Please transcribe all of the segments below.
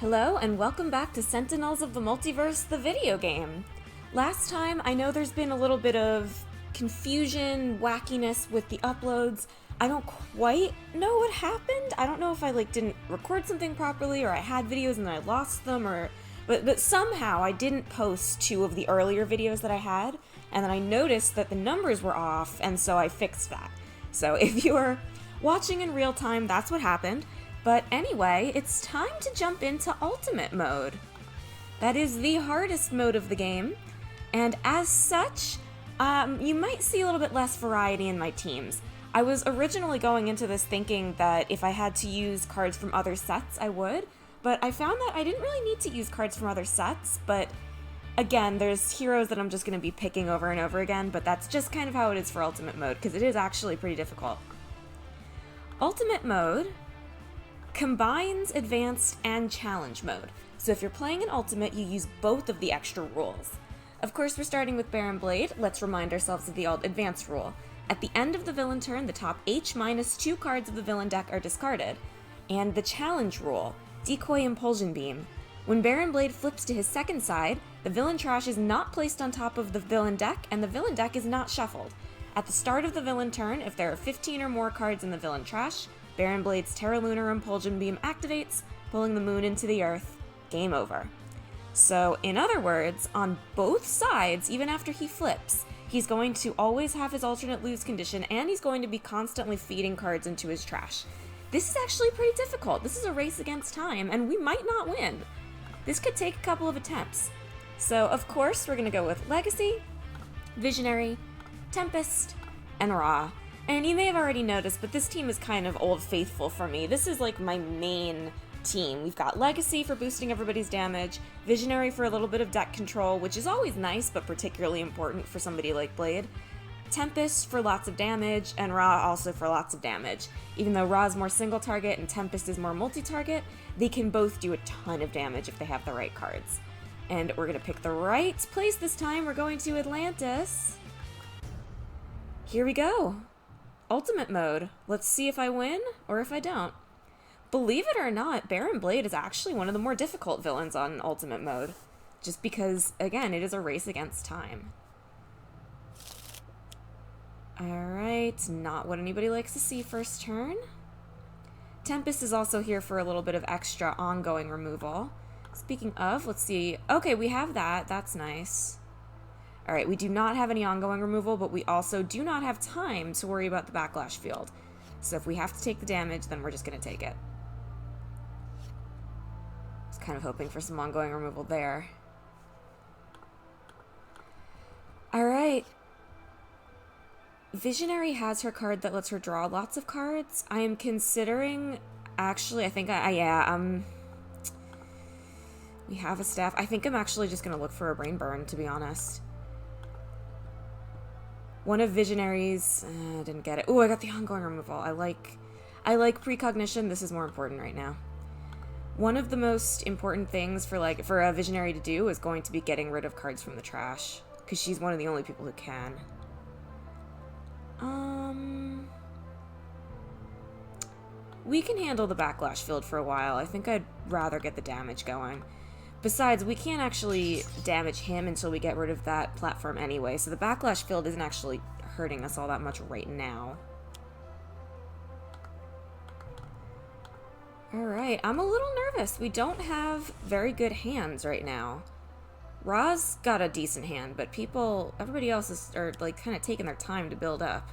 Hello, and welcome back to Sentinels of the Multiverse, the video game. Last time, I know there's been a little bit of confusion, wackiness with the uploads. I don't quite know what happened. I don't know if I didn't record something properly, or I had videos and then I lost them, but somehow I didn't post two of the earlier videos that I had, and then I noticed that the numbers were off, and so I fixed that. So if you're watching in real time, that's what happened. But anyway, it's time to jump into Ultimate Mode. That is the hardest mode of the game, and as such, you might see a little bit less variety in my teams. I was originally going into this thinking that if I had to use cards from other sets, I would, but I found that I didn't really need to use cards from other sets, but again, there's heroes that I'm just going to be picking over and over again, but that's just kind of how it is for Ultimate Mode, because it is actually pretty difficult. Ultimate Mode combines Advanced and Challenge mode. So if you're playing in Ultimate, you use both of the extra rules. Of course, we're starting with Baron Blade. Let's remind ourselves of the Advanced rule. At the end of the villain turn, the top H-2 cards of the villain deck are discarded. And the Challenge rule, Decoy Impulsion Beam. When Baron Blade flips to his second side, the villain trash is not placed on top of the villain deck, and the villain deck is not shuffled. At the start of the villain turn, if there are 15 or more cards in the villain trash, Baron Blade's Terra Lunar Impulsion Beam activates, pulling the moon into the earth. Game over. So, in other words, on both sides, even after he flips, he's going to always have his alternate lose condition, and he's going to be constantly feeding cards into his trash. This is actually pretty difficult. This is a race against time, and we might not win. This could take a couple of attempts. So, of course, we're going to go with Legacy, Visionary, Tempest, and Ra. And you may have already noticed, but this team is kind of old faithful for me. This is like my main team. We've got Legacy for boosting everybody's damage, Visionary for a little bit of deck control, which is always nice, but particularly important for somebody like Blade, Tempest for lots of damage, and Ra also for lots of damage. Even though Ra is more single target and Tempest is more multi-target, they can both do a ton of damage if they have the right cards. And we're going to pick the right place this time. We're going to Atlantis. Here we go. Ultimate Mode. Let's see if I win, or if I don't. Believe it or not, Baron Blade is actually one of the more difficult villains on Ultimate Mode. Just because, again, it is a race against time. Alright, not what anybody likes to see first turn. Tempest is also here for a little bit of extra ongoing removal. Speaking of, let's see. Okay, we have that. That's nice. Alright, we do not have any ongoing removal, but we also do not have time to worry about the backlash field. So if we have to take the damage, then we're just going to take it. I was kind of hoping for some ongoing removal there. Alright. Visionary has her card that lets her draw lots of cards. I am considering... Actually, I think we have a staff. I think I'm actually just going to look for a Brain Burn, to be honest. One of Visionaries, didn't get it. Ooh, I got the ongoing removal. I like precognition. This is more important right now. One of the most important things for a Visionary to do is going to be getting rid of cards from the trash, because she's one of the only people who can. We can handle the backlash field for a while. I think I'd rather get the damage going. Besides, we can't actually damage him until we get rid of that platform anyway, so the backlash field isn't actually hurting us all that much right now. Alright, I'm a little nervous. We don't have very good hands right now. Ra's got a decent hand, but everybody else are kind of taking their time to build up.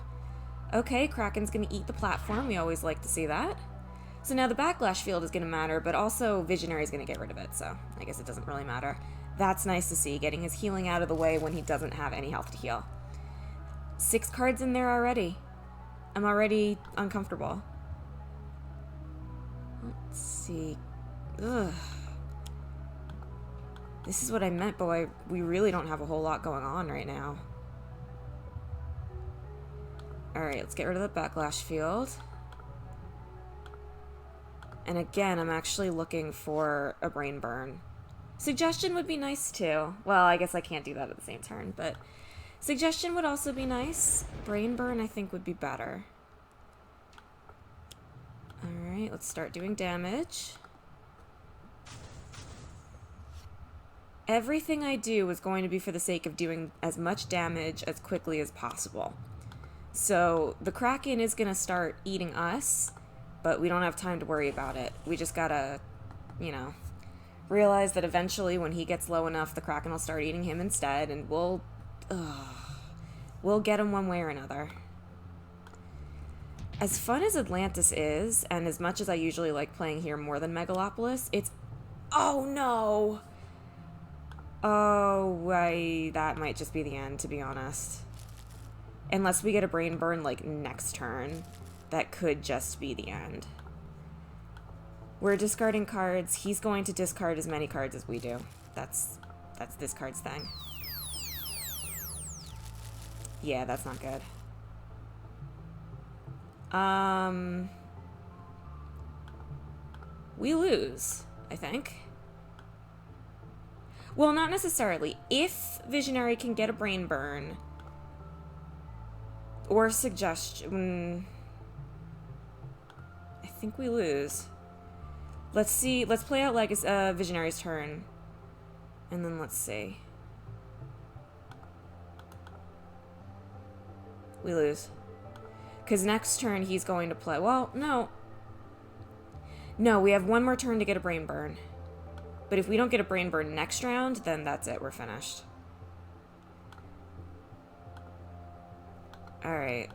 Okay, Kraken's gonna eat the platform. We always like to see that. So now the backlash field is going to matter, but also Visionary is going to get rid of it, so I guess it doesn't really matter. That's nice to see, getting his healing out of the way when he doesn't have any health to heal. 6 cards in there already. I'm already uncomfortable. Let's see. Ugh. This is what I meant, but we really don't have a whole lot going on right now. Alright, let's get rid of the backlash field. And again, I'm actually looking for a Brain Burn. Suggestion would be nice too. Well, I guess I can't do that at the same turn, but Suggestion would also be nice. Brain Burn, I think, would be better. Alright, let's start doing damage. everything I do is going to be for the sake of doing as much damage as quickly as possible. So the Kraken is going to start eating us, but we don't have time to worry about it. We just gotta, you know, realize that eventually when he gets low enough, the Kraken will start eating him instead, and we'll get him one way or another. As fun as Atlantis is, and as much as I usually like playing here more than Megalopolis, it's... Oh, no! Oh, that might just be the end, to be honest. Unless we get a brain burn, like, next turn, that could just be the end. We're discarding cards. He's going to discard as many cards as we do. That's this card's thing. Yeah, that's not good. We lose, I think. Well, not necessarily. If Visionary can get a brain burn or suggestion, I think we lose. Let's see. Let's play out like Visionary's turn, and then let's see. We lose. Because next turn he's going to play... Well, no. No, we have one more turn to get a brain burn. But if we don't get a brain burn next round, then that's it. We're finished. Alright.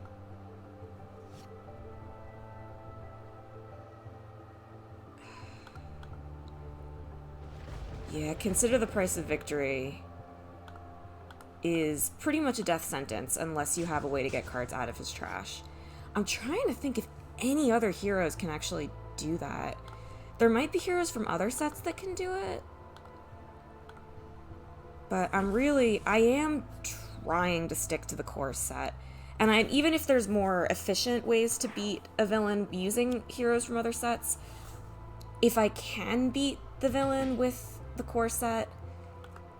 Yeah, consider the price of victory is pretty much a death sentence unless you have a way to get cards out of his trash. I'm trying to think if any other heroes can actually do that. There might be heroes from other sets that can do it. But I am trying to stick to the core set. And even if there's more efficient ways to beat a villain using heroes from other sets, if I can beat the villain with the core set,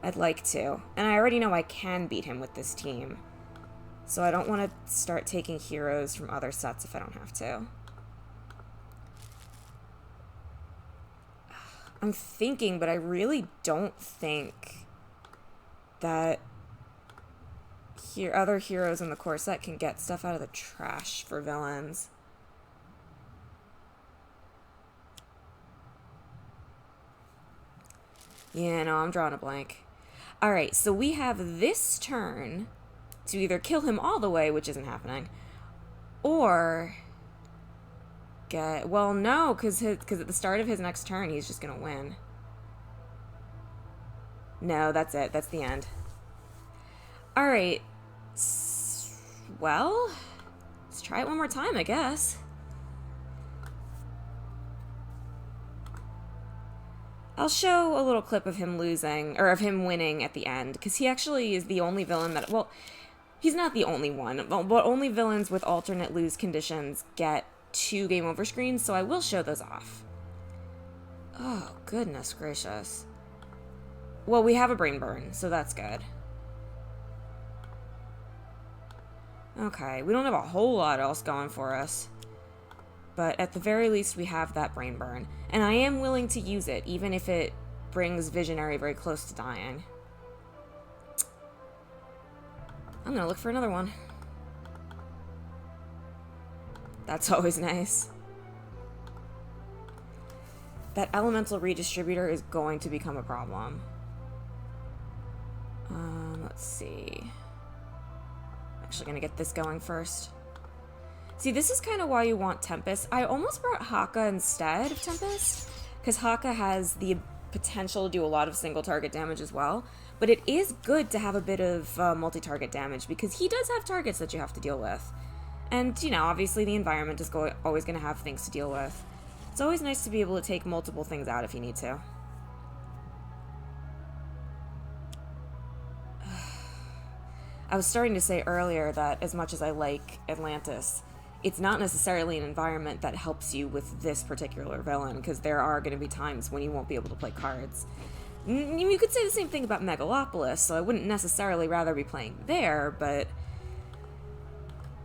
I'd like to. And I already know I can beat him with this team. So I don't want to start taking heroes from other sets if I don't have to. I'm thinking, but I really don't think that other heroes in the core set can get stuff out of the trash for villains. Yeah, no, I'm drawing a blank. Alright, so we have this turn to either kill him all the way, which isn't happening, or get... Well, no, because at the start of his next turn, he's just going to win. No, that's it. That's the end. Alright. Well, let's try it one more time, I guess. I'll show a little clip of him losing, or of him winning at the end, because he actually is the only villain that... Well, he's not the only one, but only villains with alternate lose conditions get 2 game over screens, so I will show those off. Oh, goodness gracious. Well, we have a brain burn, so that's good. Okay, we don't have a whole lot else going for us. But at the very least, we have that brain burn. And I am willing to use it, even if it brings Visionary very close to dying. I'm gonna look for another one. That's always nice. That elemental redistributor is going to become a problem. Let's see. Actually gonna get this going first. See, this is kind of why you want Tempest. I almost brought Haka instead of Tempest, because Haka has the potential to do a lot of single target damage as well, but it is good to have a bit of multi-target damage, because he does have targets that you have to deal with. And, you know, obviously the environment is always going to have things to deal with. It's always nice to be able to take multiple things out if you need to. I was starting to say earlier that as much as I like Atlantis, it's not necessarily an environment that helps you with this particular villain, because there are going to be times when you won't be able to play cards. You could say the same thing about Megalopolis, so I wouldn't necessarily rather be playing there, but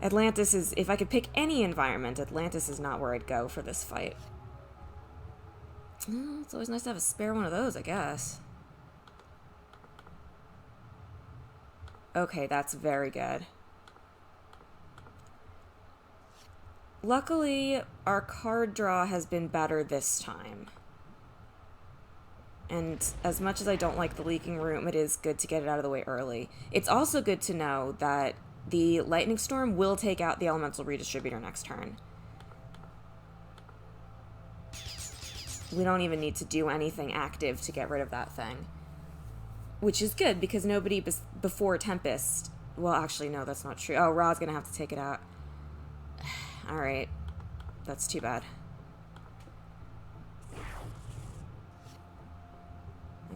Atlantis is, if I could pick any environment, Atlantis is not where I'd go for this fight. It's always nice to have a spare one of those, I guess. Okay, that's very good. Luckily, our card draw has been better this time. And as much as I don't like the leaking room, it is good to get it out of the way early. It's also good to know that the lightning storm will take out the elemental redistributor next turn. We don't even need to do anything active to get rid of that thing. Which is good, because nobody before Tempest... Well, actually, no, that's not true. Oh, Ra's gonna have to take it out. Alright. That's too bad.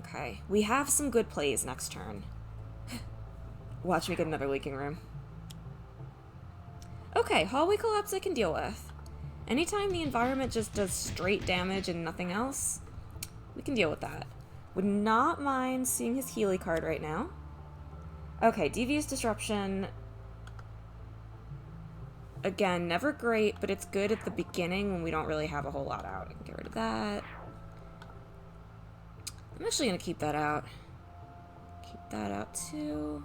Okay. We have some good plays next turn. Watch me get another leaking room. Okay, hallway collapse I can deal with. Anytime the environment just does straight damage and nothing else, we can deal with that. Would not mind seeing his Healy card right now. Okay, Devious Disruption. Again, never great, but it's good at the beginning when we don't really have a whole lot out. I can get rid of that. I'm actually going to keep that out. Keep that out too.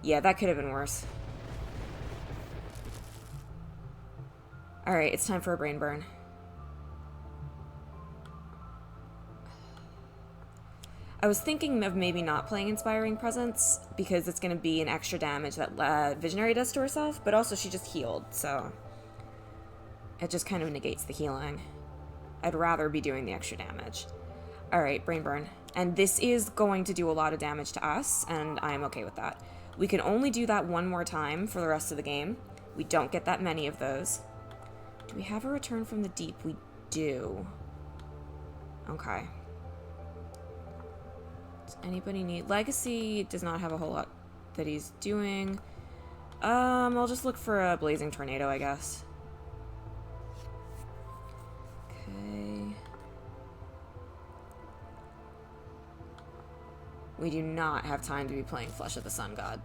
Yeah, that could have been worse. Alright, it's time for a brain burn. I was thinking of maybe not playing Inspiring Presence, because it's going to be an extra damage that Visionary does to herself, but also she just healed, so it just kind of negates the healing. I'd rather be doing the extra damage. Alright, Brain Burn. And this is going to do a lot of damage to us, and I'm okay with that. We can only do that one more time for the rest of the game. We don't get that many of those. Do we have a return from the deep? We do. Okay. Does anybody need... Legacy does not have a whole lot that he's doing. I'll just look for a Blazing Tornado, I guess. Okay. We do not have time to be playing Flesh of the Sun God.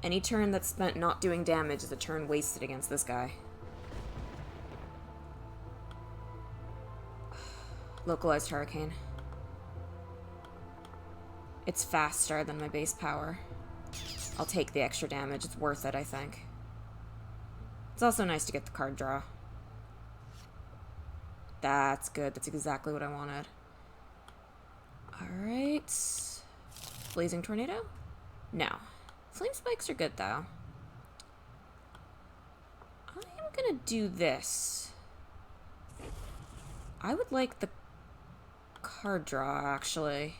Any turn that's spent not doing damage is a turn wasted against this guy. Localized Hurricane. It's faster than my base power. I'll take the extra damage. It's worth it, I think. It's also nice to get the card draw. That's good. That's exactly what I wanted. Alright. Blazing Tornado? No. Flame Spikes are good, though. I am gonna do this. I would like the card draw, actually.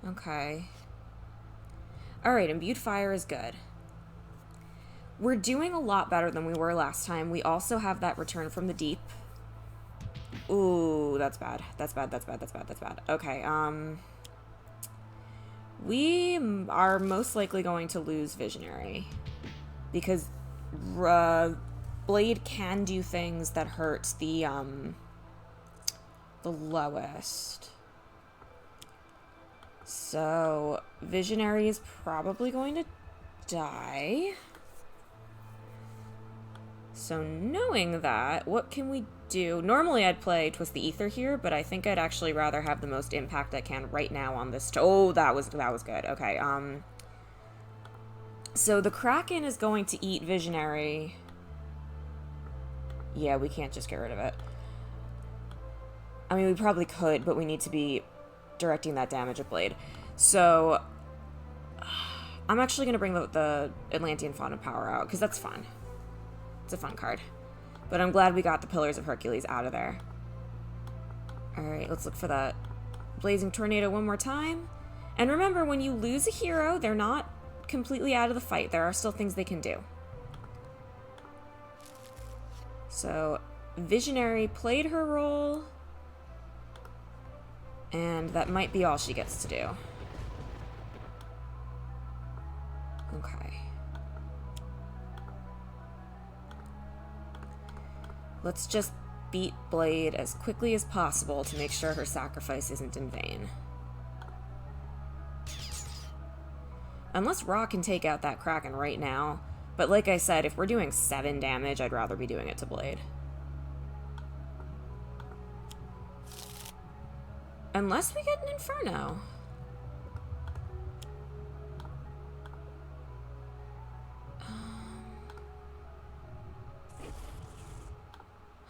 Okay. Alright, Imbued Fire is good. We're doing a lot better than we were last time. We also have that return from the deep. Ooh, that's bad. That's bad, that's bad, that's bad, that's bad. Okay, we are most likely going to lose Visionary. Because Blade can do things that hurt the lowest. So, Visionary is probably going to die. So, knowing that, what can we do? Normally I'd play Twist the Ether here, but I think I'd actually rather have the most impact I can right now on this. Oh, that was good. Okay, so the Kraken is going to eat Visionary. Yeah, we can't just get rid of it. I mean, we probably could, but we need to be directing that damage at Blade. So, I'm actually going to bring the Atlantean Font of Power out, because that's fun. It's a fun card. But I'm glad we got the Pillars of Hercules out of there. Alright, let's look for that Blazing Tornado one more time. And remember, when you lose a hero, they're not completely out of the fight. There are still things they can do. So, Visionary played her role. And that might be all she gets to do. Okay. Let's just beat Blade as quickly as possible to make sure her sacrifice isn't in vain. Unless Ra can take out that Kraken right now. But like I said, if we're doing 7 damage, I'd rather be doing it to Blade. Unless we get an Inferno.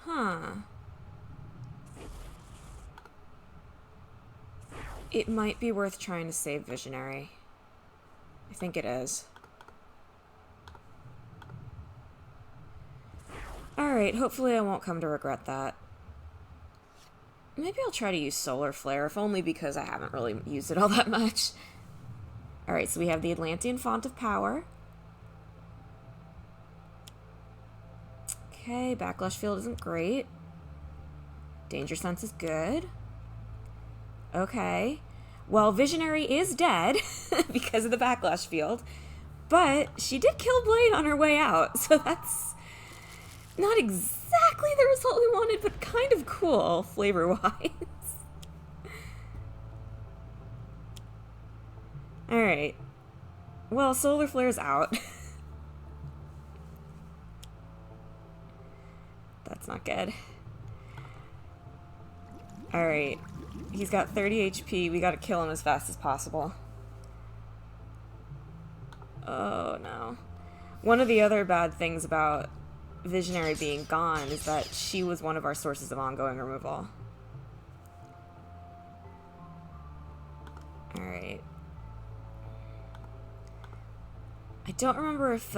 Huh. It might be worth trying to save Visionary. I think it is. Alright, hopefully I won't come to regret that. Maybe I'll try to use Solar Flare, if only because I haven't really used it all that much. Alright, so we have the Atlantean Font of Power. Okay, Backlash Field isn't great. Danger Sense is good. Okay. Well, Visionary is dead because of the Backlash Field, but she did kill Blade on her way out, so that's not exactly the result we wanted, but kind of cool, flavor-wise. Alright. Well, Solar Flare's out. That's not good. Alright. He's got 30 HP. We gotta kill him as fast as possible. Oh, no. One of the other bad things about Visionary being gone is that she was one of our sources of ongoing removal. Alright. I don't remember if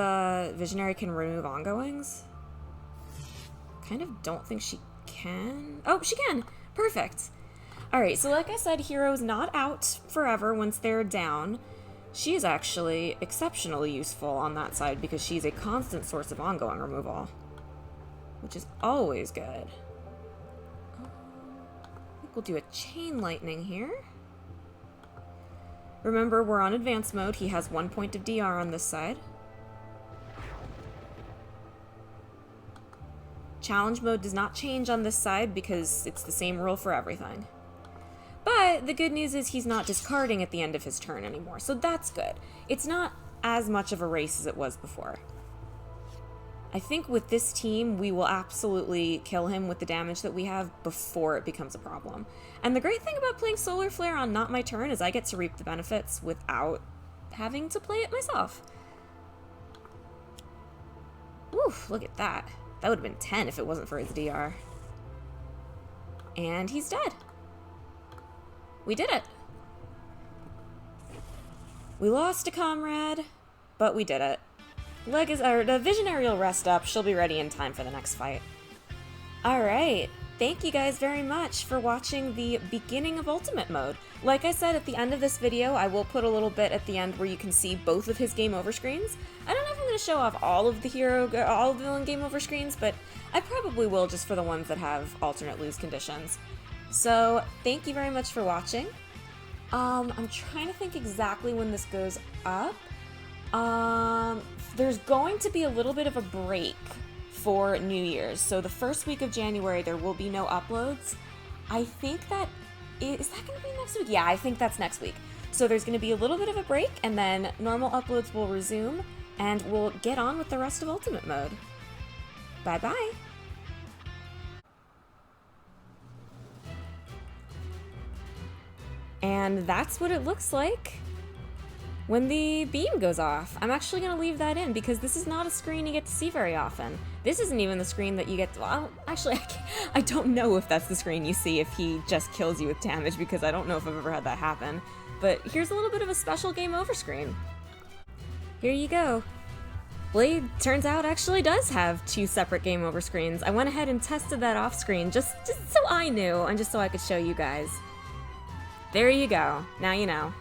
Visionary can remove ongoings. Kind of don't think she can. Oh, she can! Perfect! Alright, so like I said, Hero's not out forever once they're down. She is actually exceptionally useful on that side because she's a constant source of ongoing removal, which is always good. I think we'll do a Chain Lightning here. Remember, we're on Advanced Mode. He has 1 point of DR on this side. Challenge Mode does not change on this side because it's the same rule for everything. But the good news is he's not discarding at the end of his turn anymore, so that's good. It's not as much of a race as it was before. I think with this team, we will absolutely kill him with the damage that we have before it becomes a problem. And the great thing about playing Solar Flare on not my turn is I get to reap the benefits without having to play it myself. Oof, look at that. That would have been 10 if it wasn't for his DR. And he's dead. We did it. We lost a comrade, but we did it. The Visionary will rest up. She'll be ready in time for the next fight. Alright. Thank you guys very much for watching the beginning of Ultimate Mode. Like I said at the end of this video, I will put a little bit at the end where you can see both of his game over screens. I don't know if I'm going to show off all of the villain game over screens, but I probably will just for the ones that have alternate lose conditions. So, thank you very much for watching. I'm trying to think exactly when this goes up. There's going to be a little bit of a break for New Year's. So the first week of January, there will be no uploads. I think that... Is that going to be next week? Yeah, I think that's next week. So there's going to be a little bit of a break, and then normal uploads will resume, and we'll get on with the rest of Ultimate Mode. Bye-bye! And that's what it looks like when the beam goes off. I'm actually going to leave that in because this is not a screen you get to see very often. This isn't even the screen that you get to... Well, actually, I don't know if that's the screen you see if he just kills you with damage because I don't know if I've ever had that happen. But here's a little bit of a special game over screen. Here you go. Blade, turns out, actually does have 2 separate game over screens. I went ahead and tested that off screen just so I knew and just so I could show you guys. There you go. Now you know.